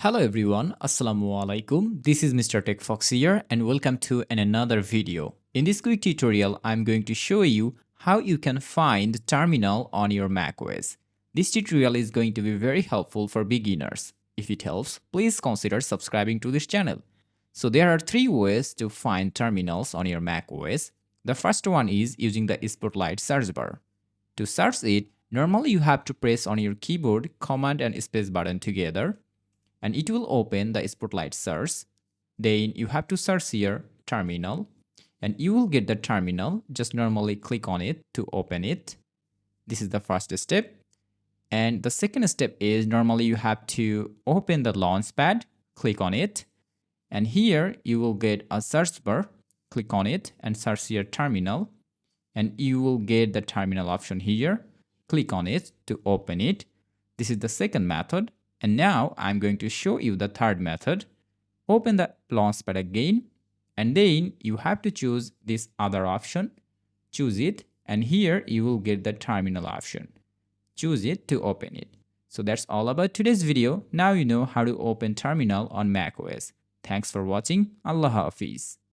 Hello everyone, Assalamu alaikum. This is Mr. TECHFOX here and welcome to another video. In this quick tutorial, I'm going to show you how you can find terminal on your macOS. This tutorial is going to be very helpful for beginners. If it helps, please consider subscribing to this channel. So there are three ways to find terminals on your macOS. The first one is using the Spotlight search bar. To search it, normally you have to press on your keyboard Command and Space button together, and it will open the Spotlight search. Then you have to search here terminal, and you will get the terminal. Just normally click on it to open it. This is the first step. And the second step is normally you have to open the Launchpad, click on it, and here you will get a search bar. Click on it and search here terminal, and you will get the terminal option here. Click on it to open it. This is the second method. And now I'm going to show you the third method. Open the Launchpad again, and then you have to choose this other option. Choose it, and here you will get the terminal option. Choose it to open it. So that's all about today's video. Now you know how to open terminal on macOS. Thanks for watching. Allah Hafiz.